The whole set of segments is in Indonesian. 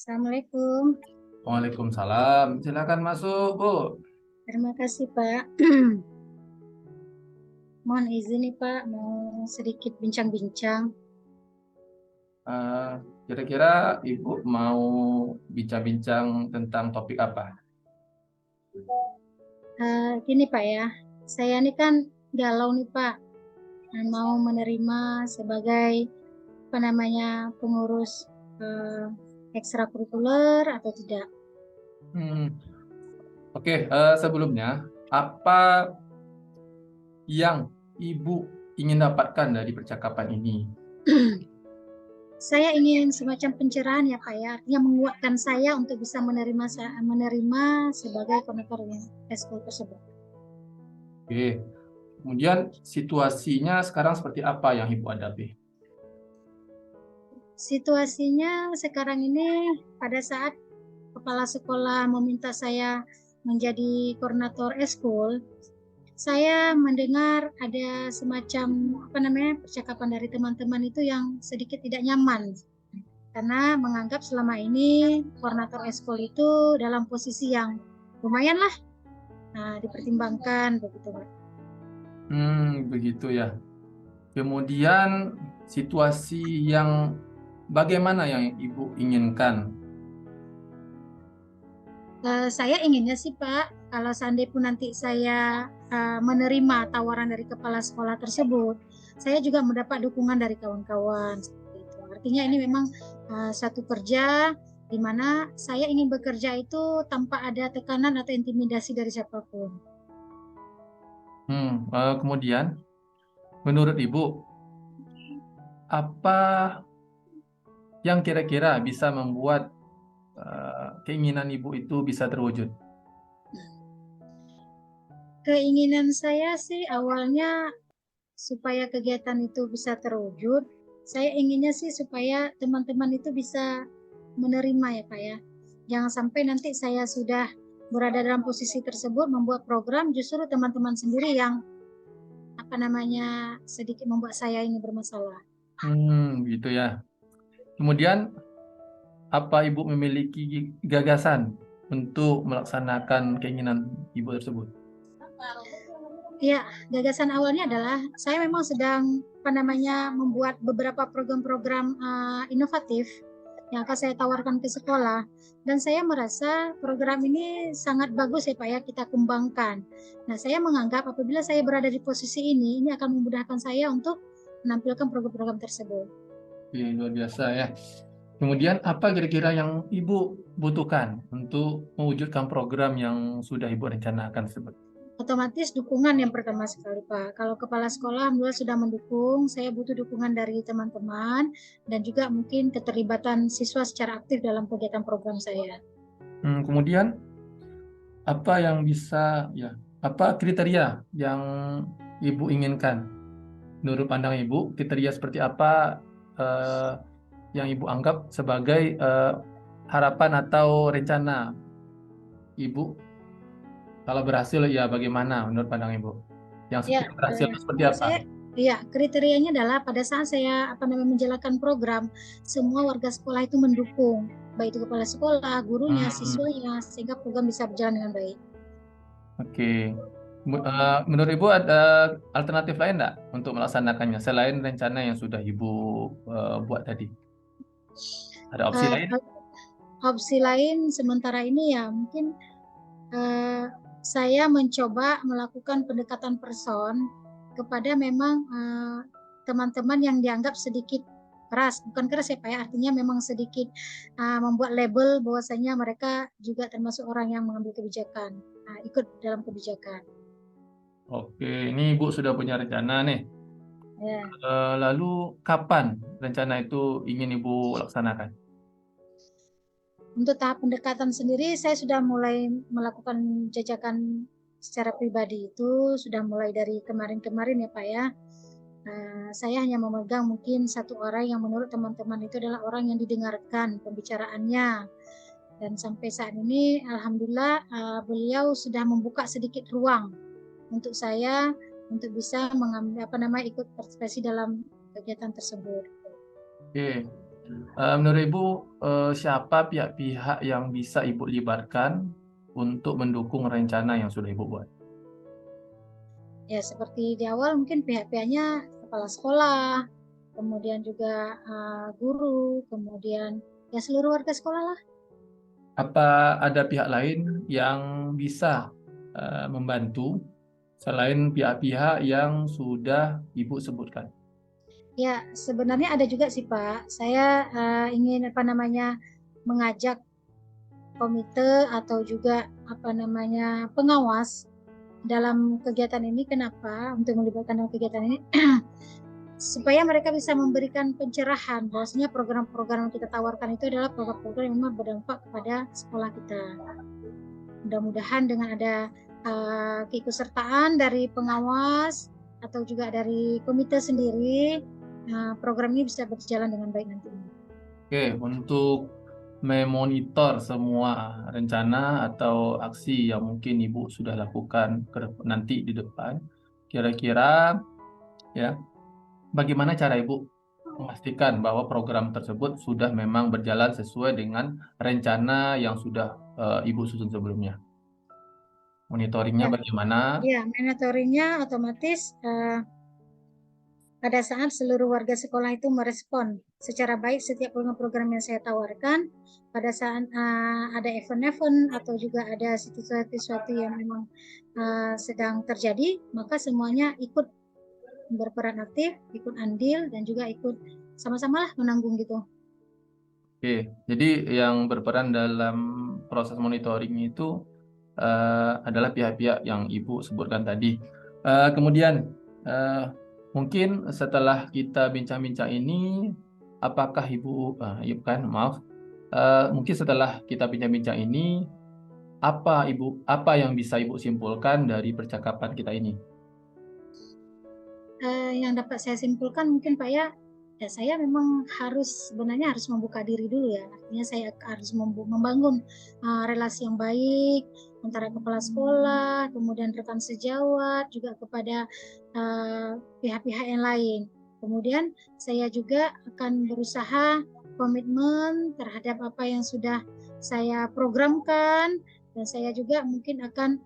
Assalamualaikum. Waalaikumsalam. Silakan masuk, Bu. Terima kasih, Pak. Mohon izin nih, Pak, mau sedikit bincang-bincang. Eh, Kira-kira Ibu mau bincang-bincang tentang topik apa? Gini, Pak ya, saya ini kan galau nih, Pak, mau menerima sebagai pengurus eh, ekstrakurikuler atau tidak. Hmm, Oke, sebelumnya apa yang Ibu ingin dapatkan dari percakapan ini? Saya ingin semacam pencerahan ya, Pak ya, artinya menguatkan saya untuk bisa menerima sebagai koordinator ekskul tersebut. Oke, kemudian situasinya sekarang seperti apa yang Ibu hadapi? Situasinya sekarang ini pada saat kepala sekolah meminta saya menjadi koordinator eskul, saya mendengar ada semacam percakapan dari teman-teman itu yang sedikit tidak nyaman karena menganggap selama ini koordinator eskul itu dalam posisi yang lumayan lah, dipertimbangkan begitu, Pak. Begitu ya. Kemudian situasi yang bagaimana yang Ibu inginkan? Saya inginnya sih, Pak, kalau seandainya pun nanti saya menerima tawaran dari kepala sekolah tersebut, saya juga mendapat dukungan dari kawan-kawan seperti itu. Artinya ini memang satu kerja di mana saya ingin bekerja itu tanpa ada tekanan atau intimidasi dari siapapun. Kemudian menurut Ibu, apa yang kira-kira bisa membuat keinginan Ibu itu bisa terwujud? Keinginan saya sih awalnya supaya kegiatan itu bisa terwujud, saya inginnya sih supaya teman-teman itu bisa menerima ya, Pak ya. Jangan sampai nanti saya sudah berada dalam posisi tersebut membuat program, justru teman-teman sendiri yang sedikit membuat saya ini bermasalah. Gitu ya. Kemudian, apa Ibu memiliki gagasan untuk melaksanakan keinginan Ibu tersebut? Ya, gagasan awalnya adalah saya memang sedang membuat beberapa program-program inovatif yang akan saya tawarkan ke sekolah, dan saya merasa program ini sangat bagus ya, Pak ya, kita kembangkan. Nah, saya menganggap apabila saya berada di posisi ini akan memudahkan saya untuk menampilkan program-program tersebut. Iya, luar biasa ya. Kemudian, apa kira-kira yang Ibu butuhkan untuk mewujudkan program yang sudah Ibu rencanakan tersebut? Otomatis dukungan yang pertama sekali, Pak. Kalau kepala sekolah alhamdulillah sudah mendukung, saya butuh dukungan dari teman-teman dan juga mungkin keterlibatan siswa secara aktif dalam kegiatan program saya. Kemudian, apa yang bisa, ya, apa kriteria yang Ibu inginkan? Menurut pandang Ibu, kriteria seperti apa eh, yang Ibu anggap sebagai harapan atau rencana Ibu kalau berhasil, ya bagaimana menurut pandang Ibu? Yang Ya, tidak berhasil itu seperti apa? saya ya kriterianya adalah pada saat saya menjalankan program, semua warga sekolah itu mendukung, baik itu kepala sekolah, gurunya, Hmm, siswanya, sehingga program bisa berjalan dengan baik. oke. Menurut Ibu ada alternatif lain enggak untuk melaksanakannya selain rencana yang sudah Ibu buat tadi? Ada opsi Eh, lain? Opsi lain sementara ini ya mungkin eh, saya mencoba melakukan pendekatan person kepada memang teman-teman yang dianggap sedikit keras, bukan keras ya Pak ya, artinya memang sedikit membuat label bahwasanya mereka juga termasuk orang yang mengambil kebijakan, ikut dalam kebijakan. Oke, ini Ibu sudah punya rencana nih. Ya. Lalu kapan rencana itu ingin Ibu laksanakan? Untuk tahap pendekatan sendiri, saya sudah mulai melakukan jajakan secara pribadi itu, sudah mulai dari kemarin-kemarin ya Pak ya. Saya hanya memegang mungkin satu orang yang menurut teman-teman itu adalah orang yang didengarkan pembicaraannya. Dan sampai saat ini, alhamdulillah, beliau sudah membuka sedikit ruang untuk saya untuk bisa mengambil ikut partisipasi dalam kegiatan tersebut. Oke. Menurut Ibu, siapa pihak-pihak yang bisa Ibu libatkan untuk mendukung rencana yang sudah Ibu buat? Ya, seperti di awal mungkin pihak-pihaknya kepala sekolah, kemudian juga guru, kemudian ya seluruh warga sekolah lah. Apa ada pihak lain yang bisa membantu selain pihak-pihak yang sudah Ibu sebutkan? Ya, sebenarnya ada juga sih Pak. Saya ingin mengajak komite atau juga pengawas dalam kegiatan ini. Kenapa? Untuk melibatkan dalam kegiatan ini supaya mereka bisa memberikan pencerahan bahwasanya program-program yang kita tawarkan itu adalah program-program yang memang berdampak kepada sekolah kita. Mudah-mudahan dengan ada keikutsertaan dari pengawas atau juga dari komite sendiri, program ini bisa berjalan dengan baik nantinya. Oke, untuk memonitor semua rencana atau aksi yang mungkin Ibu sudah lakukan nanti di depan, kira-kira ya, bagaimana cara Ibu memastikan bahwa program tersebut sudah memang berjalan sesuai dengan rencana yang sudah Ibu susun sebelumnya? Monitoringnya bagaimana? Ya, monitoringnya otomatis pada saat seluruh warga sekolah itu merespon secara baik setiap program-program yang saya tawarkan. Pada saat ada event-event atau juga ada sesuatu yang memang sedang terjadi, maka semuanya ikut berperan aktif, ikut andil, dan juga ikut sama-sama lah menanggung gitu. Oke, jadi yang berperan dalam proses monitoring itu adalah pihak-pihak yang Ibu sebutkan tadi. Kemudian mungkin setelah kita bincang-bincang ini, apakah Ibu, mungkin setelah kita bincang-bincang ini, apa yang bisa Ibu simpulkan dari percakapan kita ini? Yang dapat saya simpulkan mungkin Pak ya saya memang sebenarnya harus membuka diri dulu ya. Artinya saya harus membangun relasi yang baik antara kepala sekolah, kemudian rekan sejawat, juga kepada pihak-pihak yang lain. Kemudian saya juga akan berusaha komitmen terhadap apa yang sudah saya programkan, dan saya juga mungkin akan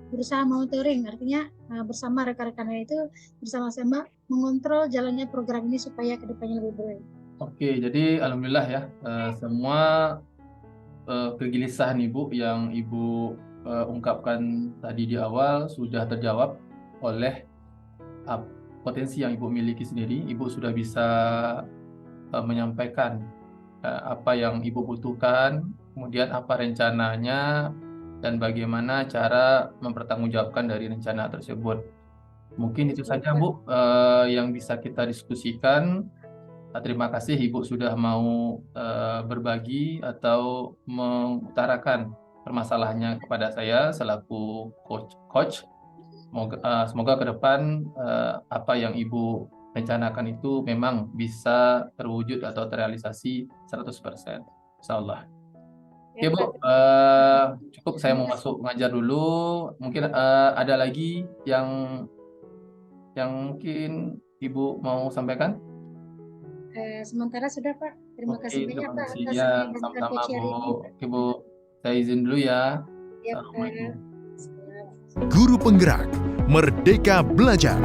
berusaha monitoring, artinya bersama rekan-rekan itu bersama-sama mengontrol jalannya program ini supaya kedepannya lebih baik. Oke, jadi alhamdulillah ya, semua kegelisahan Ibu yang Ibu ungkapkan tadi di awal sudah terjawab oleh potensi yang Ibu miliki sendiri. Ibu sudah bisa menyampaikan apa yang Ibu butuhkan, kemudian apa rencananya, dan bagaimana cara mempertanggungjawabkan dari rencana tersebut. Mungkin itu saja Bu yang bisa kita diskusikan. Terima kasih Ibu sudah mau berbagi atau mengutarakan permasalahannya kepada saya selaku coach. Semoga ke depan apa yang Ibu rencanakan itu memang bisa terwujud atau terrealisasi 100%. Insyaallah. Oke Bu, cukup saya mau masuk ngajar dulu. Mungkin ada lagi yang mungkin Ibu mau sampaikan? Sementara sudah Pak. Terima kasih banyak Terima Pak kasih atas ya, mendengarkan sama-sama coach hari Bu. ini. Oke Bu, saya izin dulu ya. Ya, Assalamualaikum. Pak. Guru Penggerak, Merdeka Belajar.